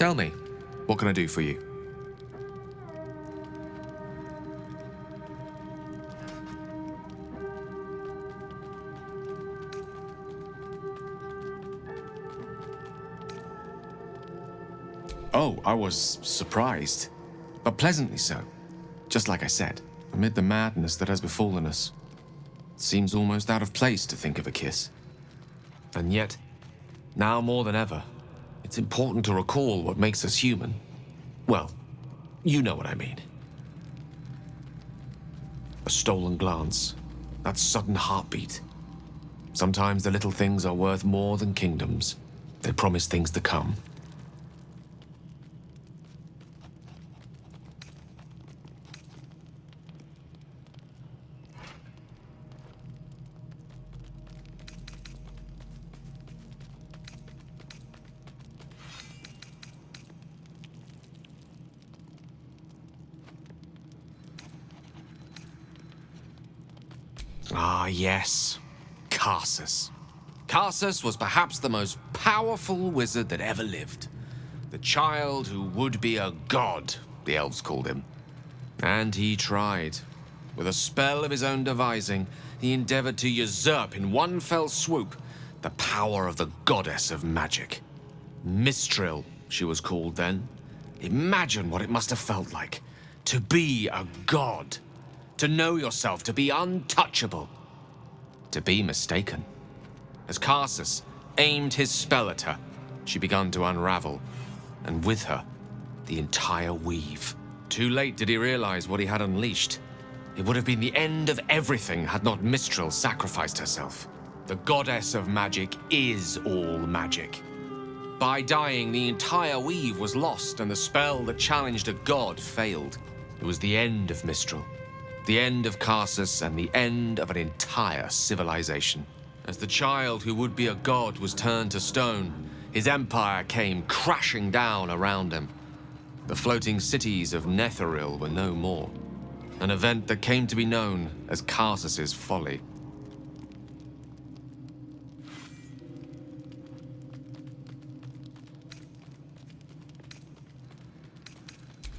Tell me, what can I do for you? Oh, I was surprised, but pleasantly so. Just like I said, amid the madness that has befallen us, it seems almost out of place to think of a kiss. And yet, now more than ever, it's important to recall what makes us human. Well, you know what I mean. A stolen glance, that sudden heartbeat. Sometimes the little things are worth more than kingdoms. They promise things to come. Ah, yes. Karsus. Karsus was perhaps the most powerful wizard that ever lived. The child who would be a god, the elves called him. And he tried. With a spell of his own devising, he endeavored to usurp in one fell swoop the power of the goddess of magic. Mistral, she was called then. Imagine what it must have felt like to be a god. To know yourself, to be untouchable, to be mistaken. As Karsus aimed his spell at her, she began to unravel, and with her, the entire weave. Too late did he realize what he had unleashed. It would have been the end of everything had not Mistral sacrificed herself. The goddess of magic is all magic. By dying, the entire weave was lost, and the spell that challenged a god failed. It was the end of Mistral. The end of Karsus and the end of an entire civilization. As the child who would be a god was turned to stone, his empire came crashing down around him. The floating cities of Netheril were no more. An event that came to be known as Karsus's folly.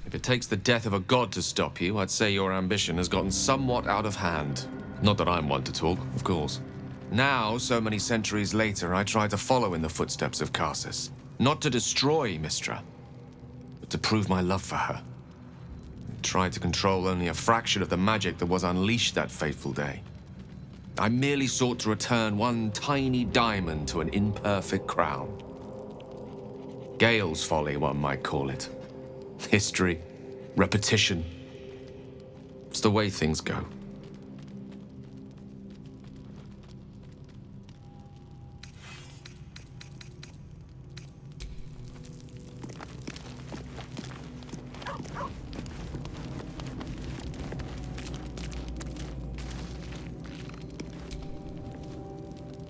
If it takes the death of a god to stop you, I'd say your ambition has gotten somewhat out of hand. Not that I'm one to talk, of course. Now, so many centuries later, I try to follow in the footsteps of Karsus. Not to destroy Mystra, but to prove my love for her. I tried to control only a fraction of the magic that was unleashed that fateful day. I merely sought to return one tiny diamond to an imperfect crown. Gale's folly, one might call it. History, repetition. It's the way things go.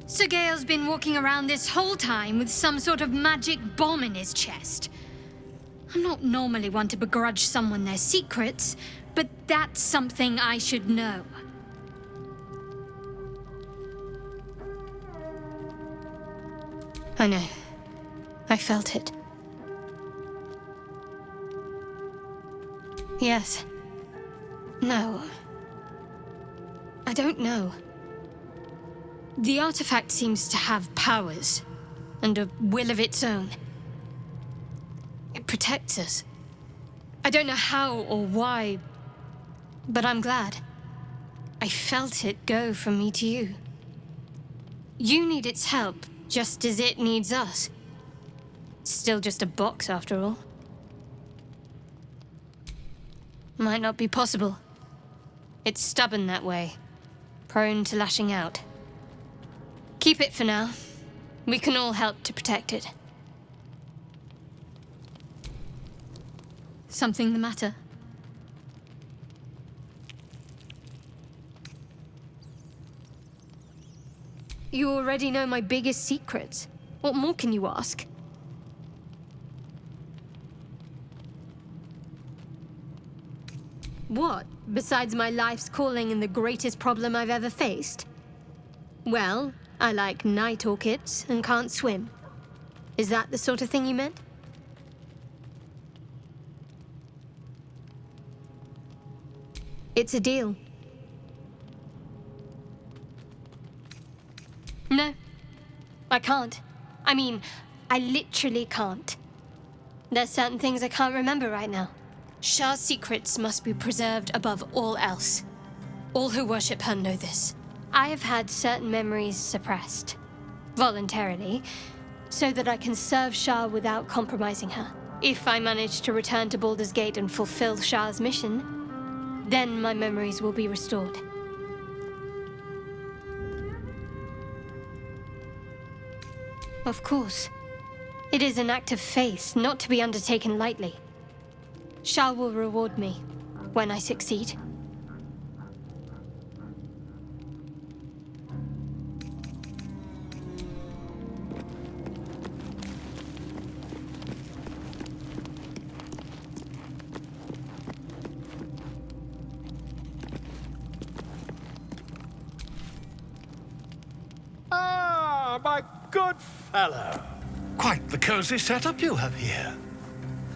So Gale's been walking around this whole time with some sort of magic bomb in his chest. I'm not normally one to begrudge someone their secrets, but that's something I should know. I know. I felt it. Yes. No. I don't know. The artifact seems to have powers, and a will of its own. It protects us. I don't know how or why, but I'm glad. I felt it go from me to you. You need its help, just as it needs us. It's still just a box, after all. Might not be possible. It's stubborn that way, prone to lashing out. Keep it for now. We can all help to protect it. Something the matter? You already know my biggest secrets. What more can you ask? What, besides my life's calling and the greatest problem I've ever faced? Well, I like night orchids and can't swim. Is that the sort of thing you meant? It's a deal. No, I can't. I mean, I literally can't. There's certain things I can't remember right now. Shah's secrets must be preserved above all else. All who worship her know this. I have had certain memories suppressed, voluntarily, so that I can serve Shah without compromising her. If I manage to return to Baldur's Gate and fulfill Shah's mission, then my memories will be restored. Of course. It is an act of faith, not to be undertaken lightly. Shah will reward me when I succeed. Ah, my good fellow. Quite the cozy setup you have here.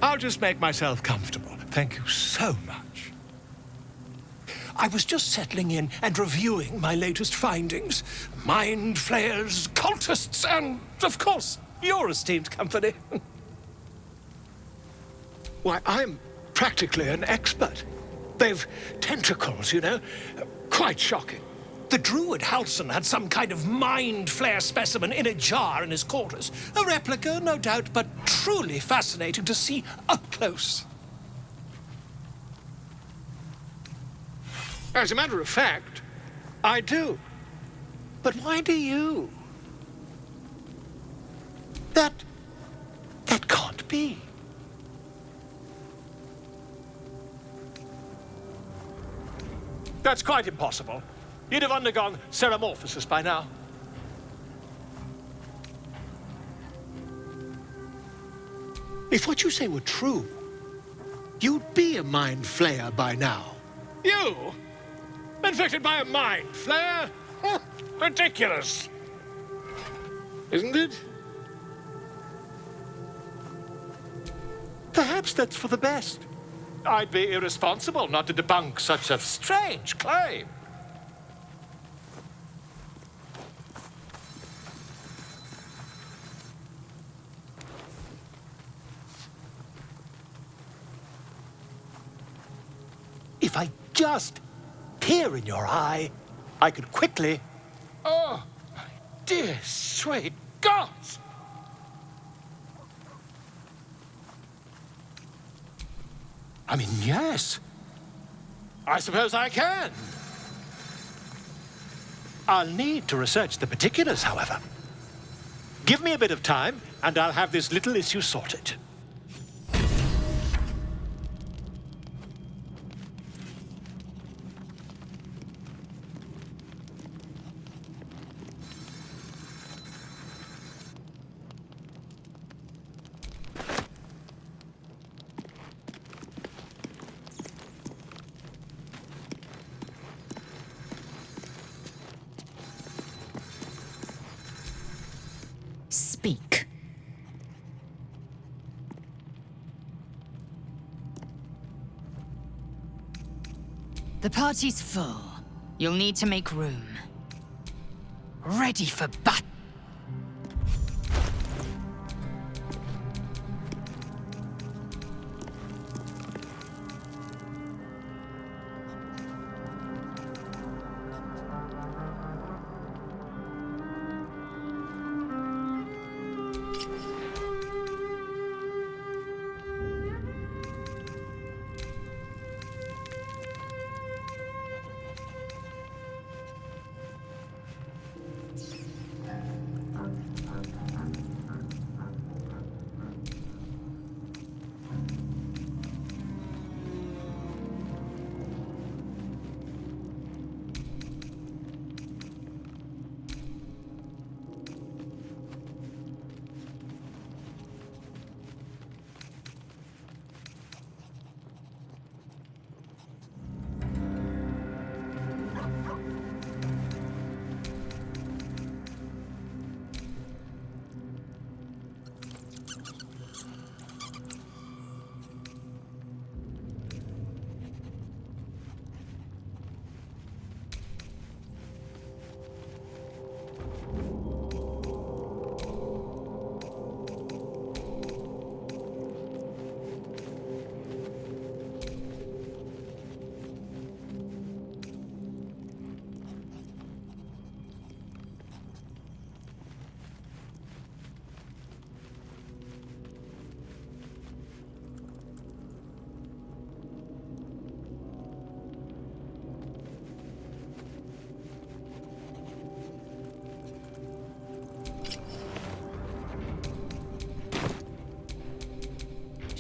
I'll just make myself comfortable. Thank you so much. I was just settling in and reviewing my latest findings. Mind flayers, cultists, and, of course, your esteemed company. Why, I'm practically an expert. They've tentacles, you know. Quite shocking. The druid Halson had some kind of mind flare specimen in a jar in his quarters. A replica, no doubt, but truly fascinating to see up close. As a matter of fact, I do. But why do you? That can't be. That's quite impossible. You'd have undergone ceramorphosis by now. If what you say were true, you'd be a mind flayer by now. You? Infected by a mind flayer? Ridiculous. Isn't it? Perhaps that's for the best. I'd be irresponsible not to debunk such a strange claim. If I just peer in your eye, I could quickly... Oh, my dear, sweet gods! I mean, yes. I suppose I can. I'll need to research the particulars, however. Give me a bit of time, and I'll have this little issue sorted. Speak. The party's full. You'll need to make room. Ready for battle.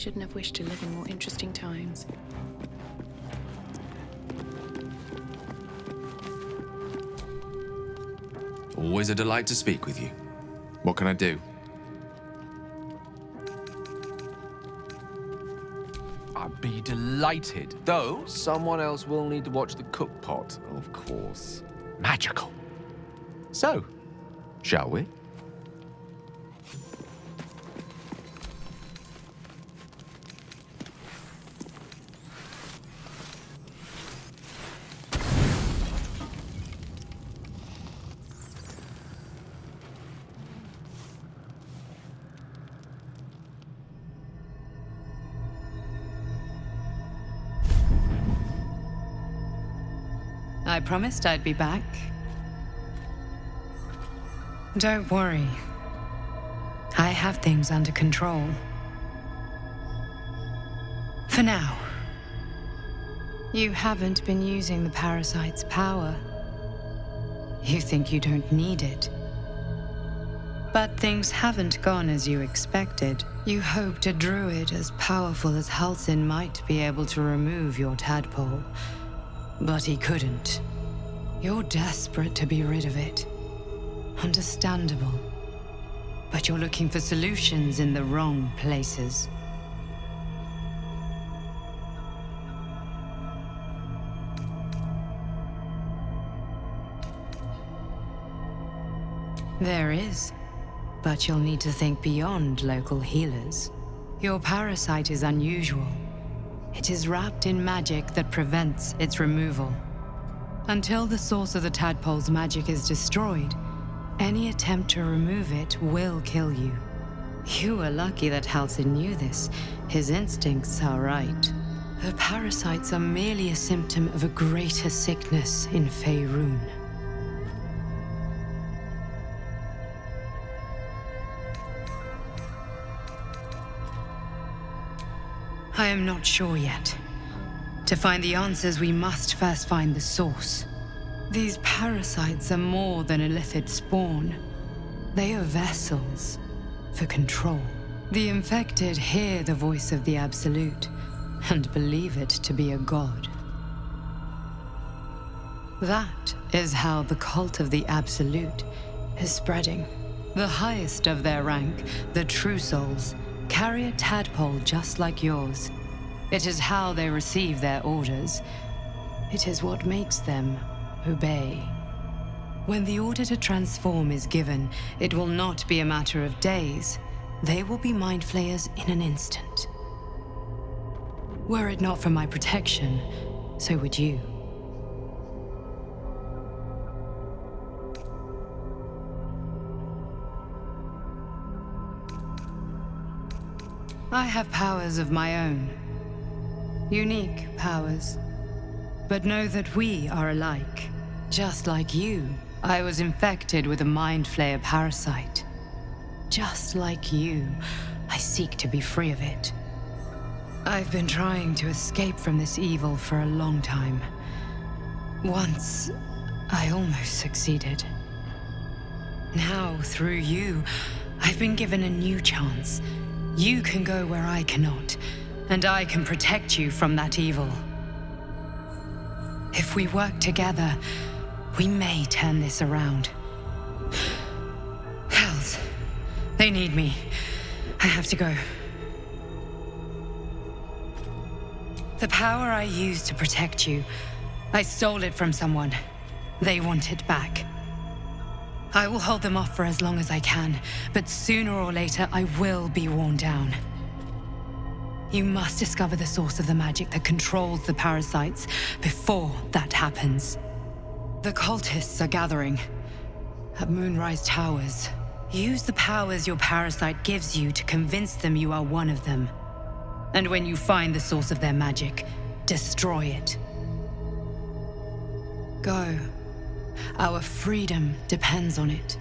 Shouldn't have wished to live in more interesting times. Always a delight to speak with you. What can I do? I'd be delighted. Though, someone else will need to watch the cookpot, of course. Magical. So, shall we? I promised I'd be back. Don't worry. I have things under control. For now. You haven't been using the parasite's power. You think you don't need it. But things haven't gone as you expected. You hoped a druid as powerful as Halsin might be able to remove your tadpole. But he couldn't. You're desperate to be rid of it. Understandable. But you're looking for solutions in the wrong places. There is. But you'll need to think beyond local healers. Your parasite is unusual. It is wrapped in magic that prevents its removal. Until the source of the tadpole's magic is destroyed, any attempt to remove it will kill you. You were lucky that Halsin knew this. His instincts are right. The parasites are merely a symptom of a greater sickness in Faerun. I am not sure yet. To find the answers, we must first find the source. These parasites are more than a lithid spawn. They are vessels for control. The infected hear the voice of the Absolute and believe it to be a god. That is how the cult of the Absolute is spreading. The highest of their rank, the True Souls, carry a tadpole just like yours. It is how they receive their orders. It is what makes them obey. When the order to transform is given, it will not be a matter of days. They will be mind flayers in an instant. Were it not for my protection, so would you. I have powers of my own. Unique powers. But know that we are alike. Just like you, I was infected with a Mind Flayer parasite. Just like you, I seek to be free of it. I've been trying to escape from this evil for a long time. Once, I almost succeeded. Now, through you, I've been given a new chance. You can go where I cannot, and I can protect you from that evil. If we work together, we may turn this around. Hells, they need me. I have to go. The power I used to protect you, I stole it from someone. They want it back. I will hold them off for as long as I can, but sooner or later I will be worn down. You must discover the source of the magic that controls the parasites before that happens. The cultists are gathering at Moonrise Towers. Use the powers your parasite gives you to convince them you are one of them. And when you find the source of their magic, destroy it. Go. Our freedom depends on it.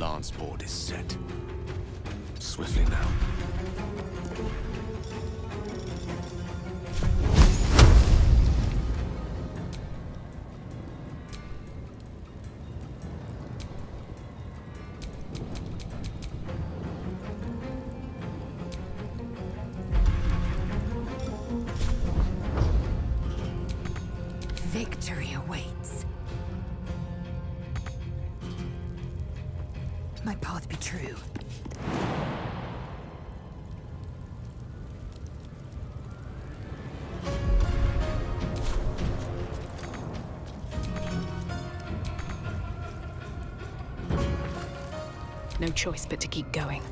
lance board is set. Swiftly now. Victory awaits. My path be true. No choice but to keep going.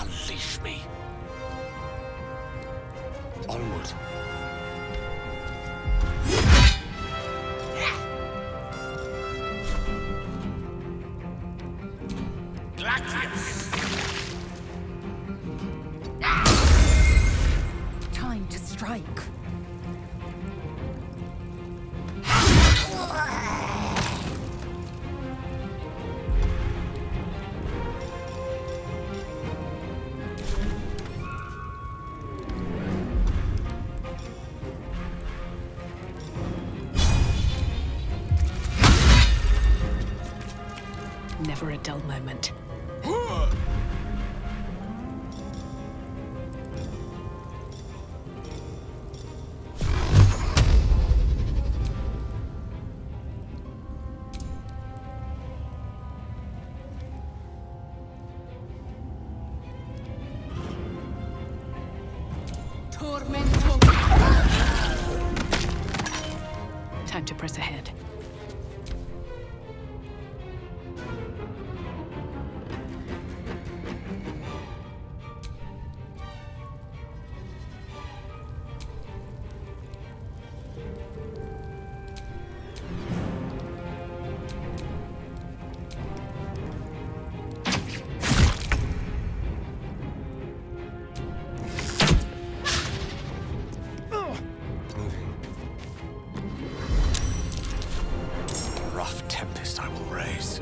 Unleash me. Onward. Time to strike. Never a dull moment. Time to press ahead. Rough tempest I will raise.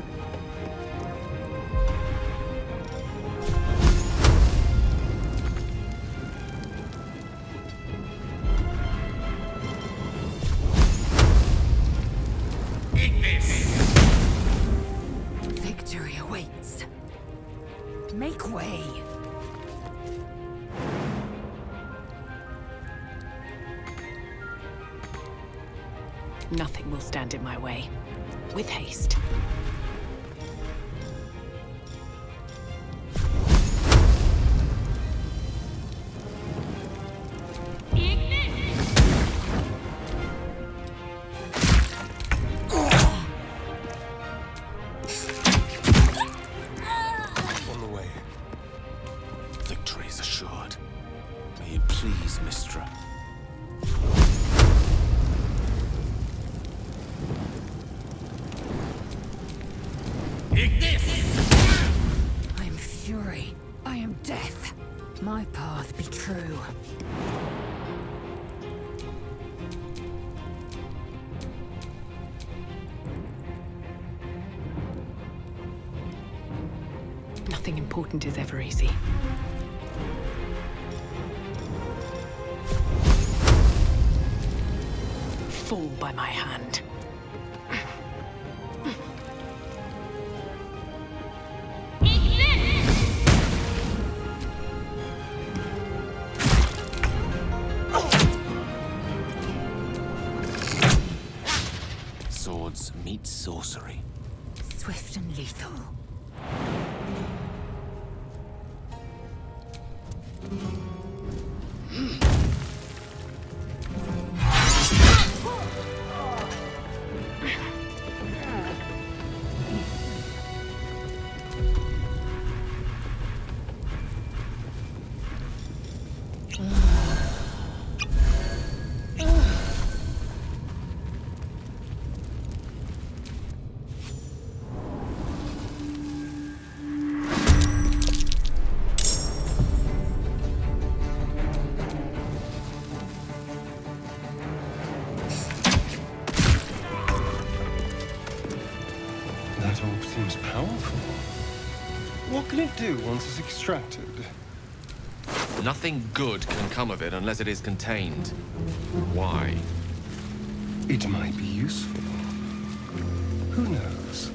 Victory awaits. Make way. Nothing will stand in my way. With haste. On the way. Victory is assured. May it please, Mistra. I am fury. I am death. My path be true. Nothing important is ever easy. Fall by my hand. swift and lethal. That orb seems powerful. What can it do once it's extracted? Nothing good can come of it unless it is contained. Why? It might be useful. Who knows?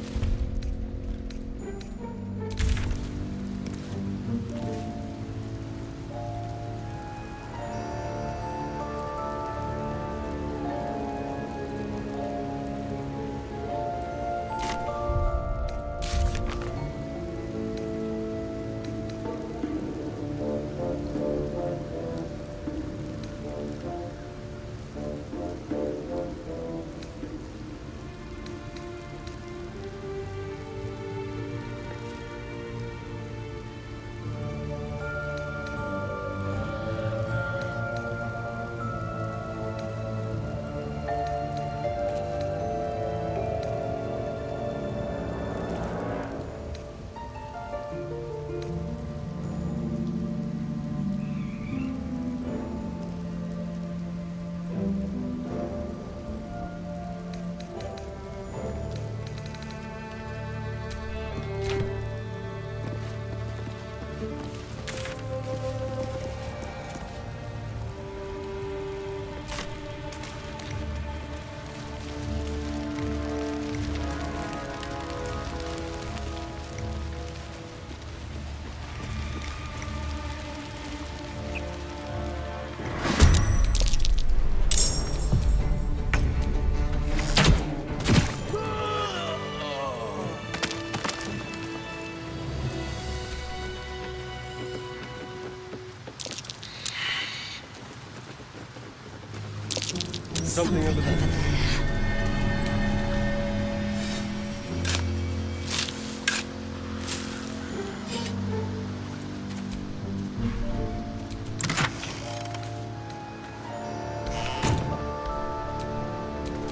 Something over there.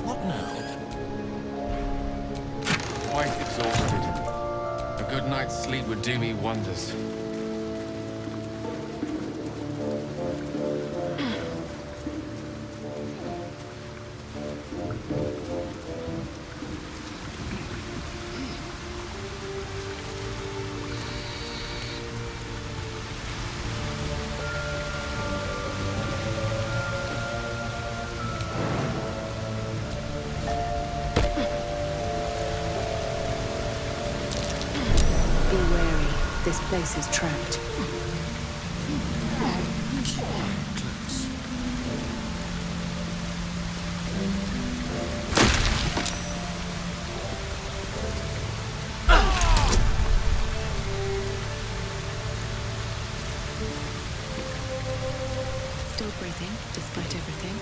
What now? Quite exhausted. A good night's sleep would do me wonders. Be wary. This place is trapped. Still breathing, despite everything.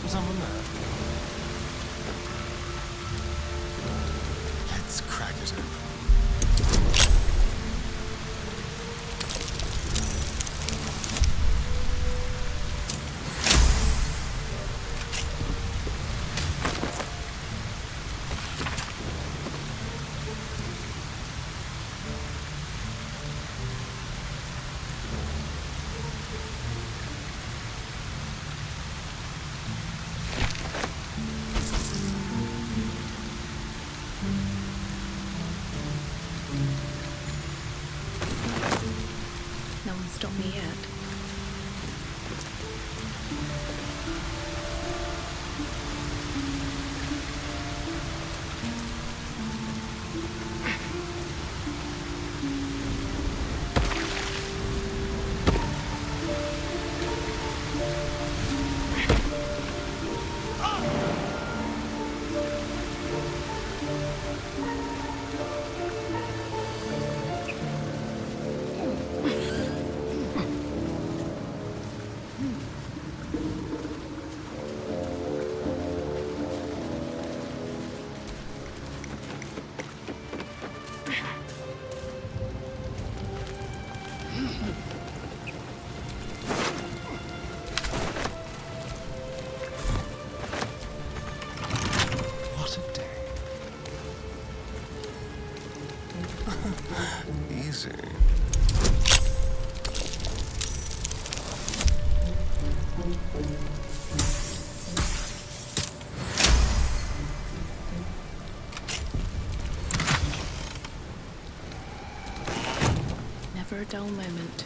Someone there. Let's crack it open. see. Never a dull moment.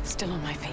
Still on my feet.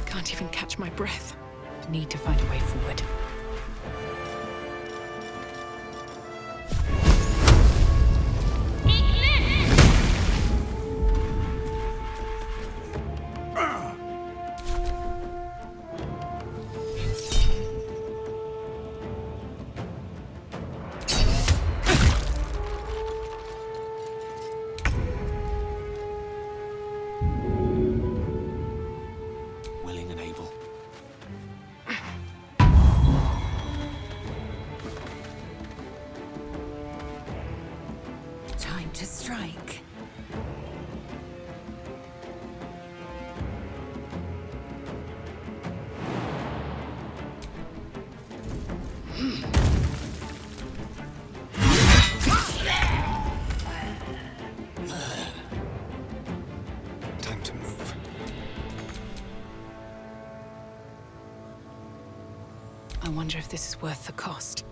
Can't even catch my breath. Need to find a way forward. To strike. Time to move. I wonder if this is worth the cost.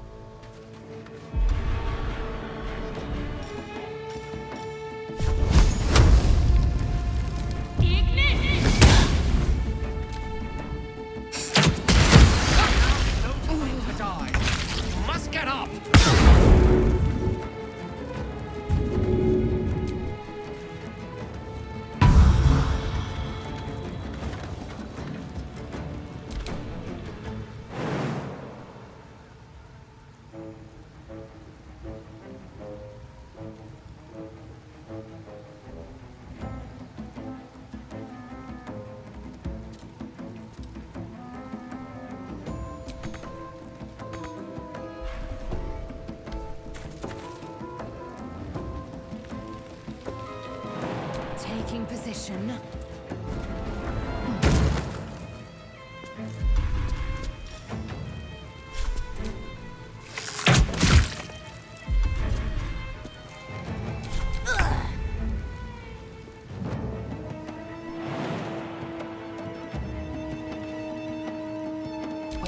Taking position.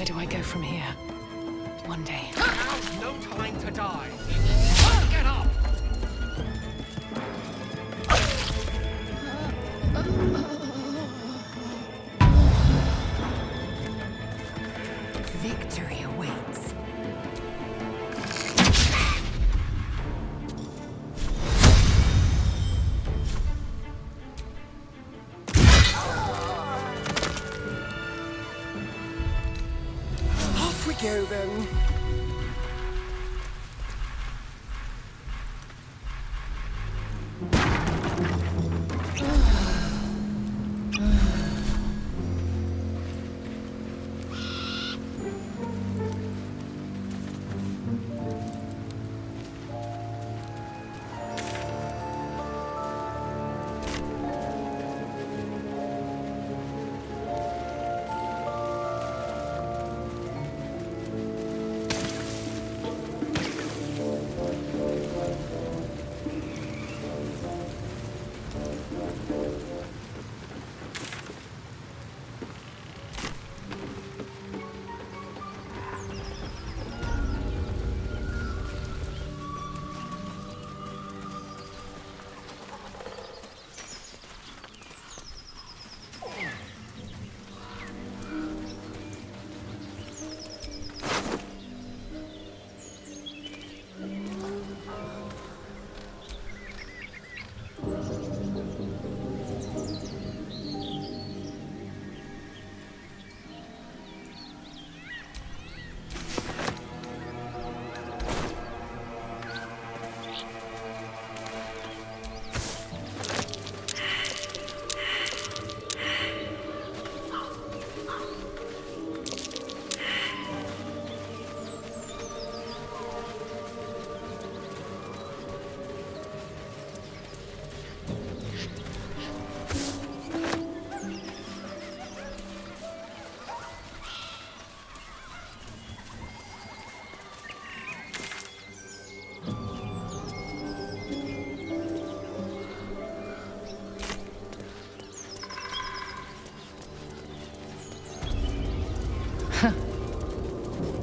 do I go from here? One day. Now's no time to die. Get up! Victory awaits. Off we go then.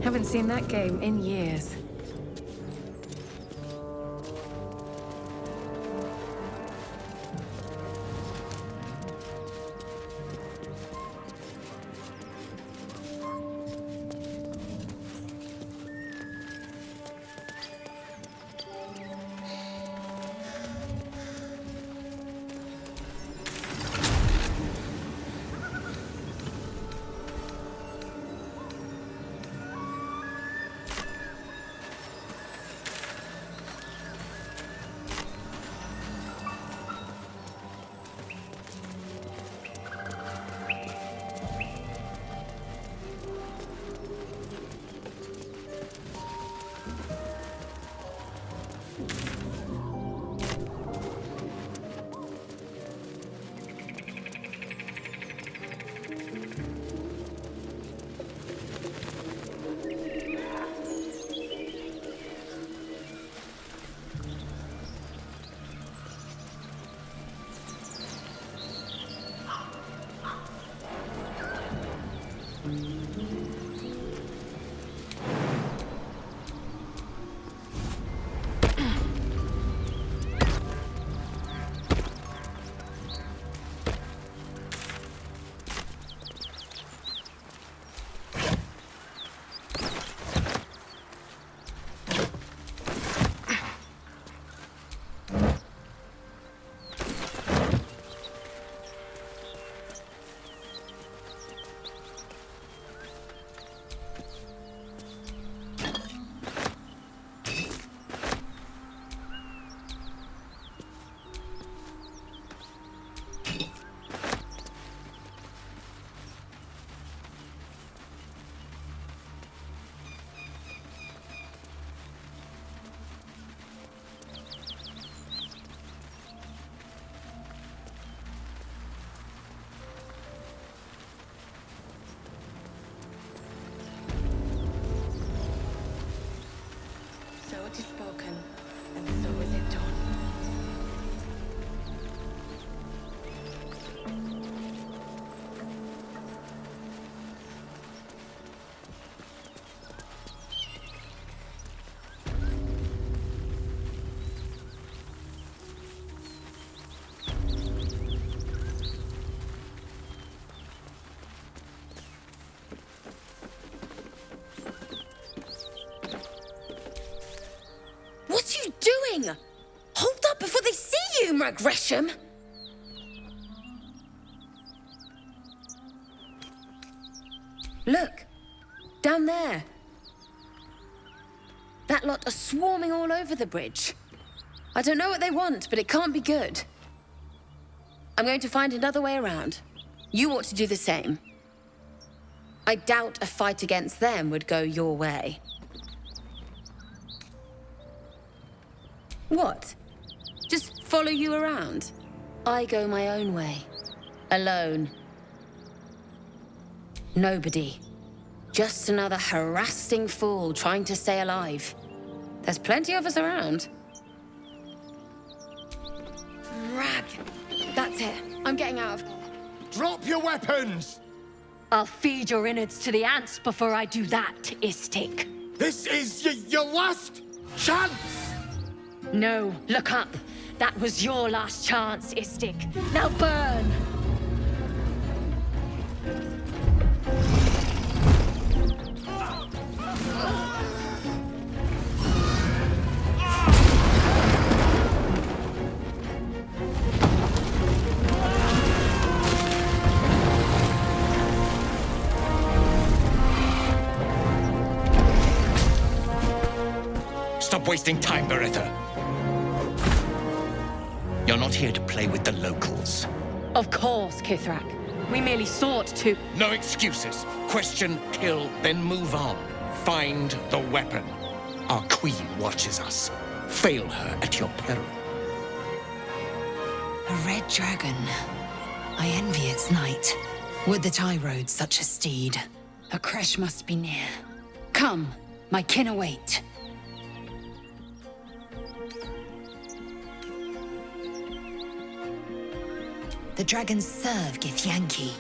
Haven't seen that game in years. Kithrak Gresham? Look, down there. That lot are swarming all over the bridge. I don't know what they want, but it can't be good. I'm going to find another way around. You ought to do the same. I doubt a fight against them would go your way. What? Just follow you around? I go my own way. Alone. Nobody. Just another harassing fool trying to stay alive. There's plenty of us around. Rag. That's it. I'm getting out of here. Drop your weapons! I'll feed your innards to the ants before I do that, Istik. This is your last chance! No, look up. That was your last chance, Istik. Now burn! Stop wasting time, Beretta. You're not here to play with the locals. Of course, Kithrak. We merely sought to... No excuses. Question, kill, then move on. Find the weapon. Our queen watches us. Fail her at your peril. A red dragon. I envy its knight. Would that I rode such a steed. A crash must be near. Come, my kin await. The dragons serve Githyanki.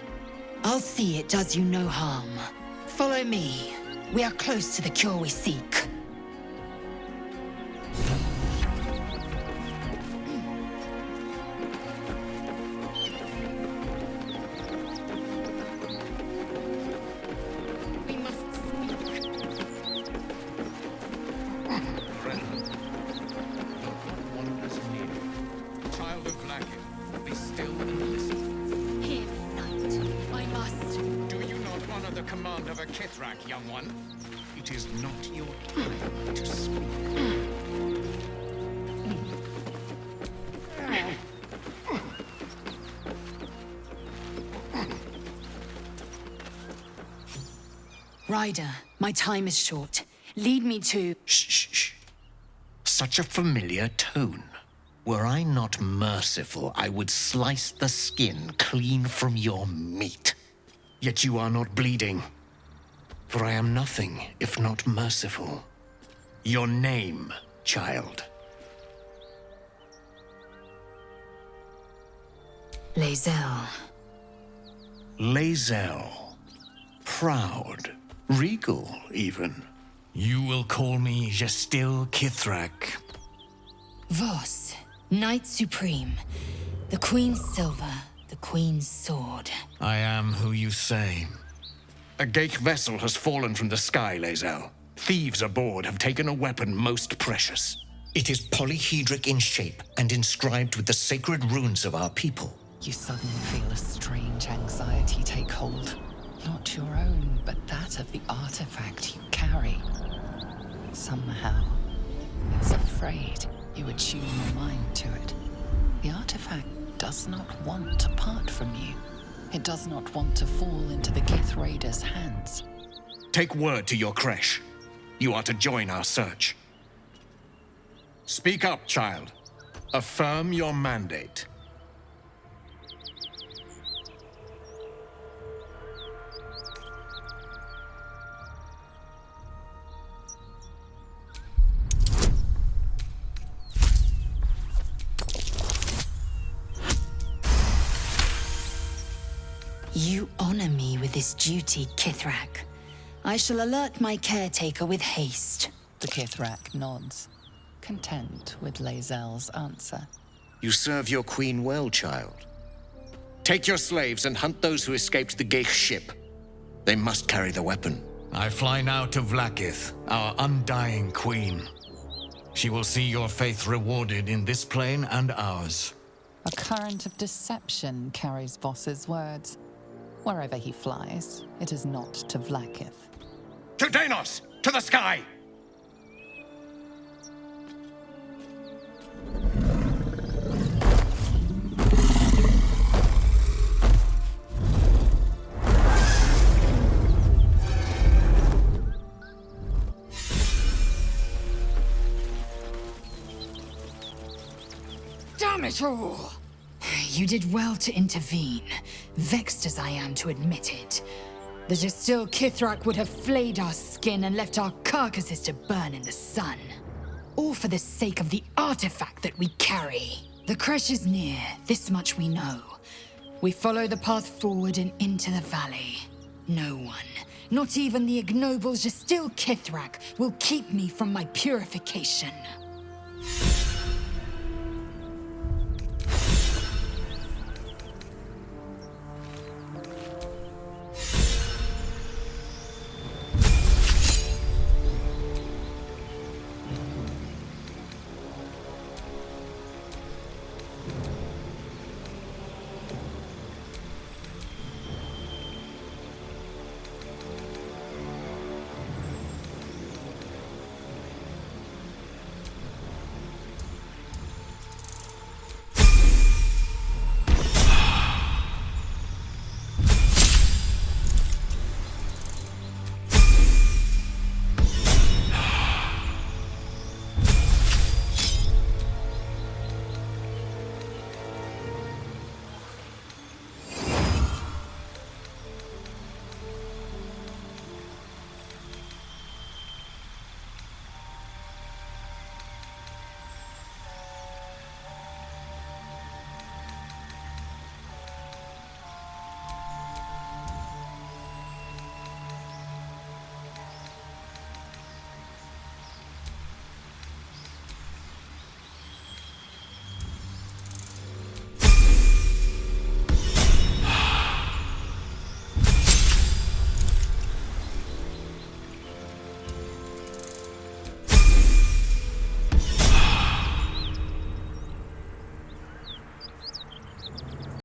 I'll see it does you no harm. Follow me. We are close to the cure we seek. We must speak. Child of Vlakin, be still and listen. Hear me, knight. I must. Do you not honor the command of a Kithrak, young one? It is not your time to speak. Ryder, my time is short. Lead me to... Shh, shh, shh. Such a familiar tone. Were I not merciful, I would slice the skin clean from your meat. Yet you are not bleeding. For I am nothing if not merciful. Your name, child. Lae'zel. Lae'zel. Proud. Regal, even. You will call me Gestil Kithrak. Voss, Knight Supreme. The Queen's silver, the Queen's sword. I am who you say. A Geich vessel has fallen from the sky, Lae'zel. Thieves aboard have taken a weapon most precious. It is polyhedric in shape and inscribed with the sacred runes of our people. You suddenly feel a strange anxiety take hold. Not your own, but that of the artifact you carry. Somehow, it's afraid you attune your mind to it. The artifact does not want to part from you. It does not want to fall into the Gith Raiders' hands. Take word to your creche. You are to join our search. Speak up, child. Affirm your mandate. You honor me with this duty, Kithrak. I shall alert my caretaker with haste. The Kithrak nods, content with Lae'zel's answer. You serve your queen well, child. Take your slaves and hunt those who escaped the Geich ship. They must carry the weapon. I fly now to Vlakith, our undying queen. She will see your faith rewarded in this plane and ours. A current of deception carries Voss's words. Wherever he flies, it is not to Vlaakith. To Danos! To the sky! Damn it all! You did well to intervene, vexed as I am to admit it. The Gestil Kithrak would have flayed our skin and left our carcasses to burn in the sun. All for the sake of the artifact that we carry. The crash is near, this much we know. We follow the path forward and into the valley. No one, not even the ignoble Gestil Kithrak, will keep me from my purification.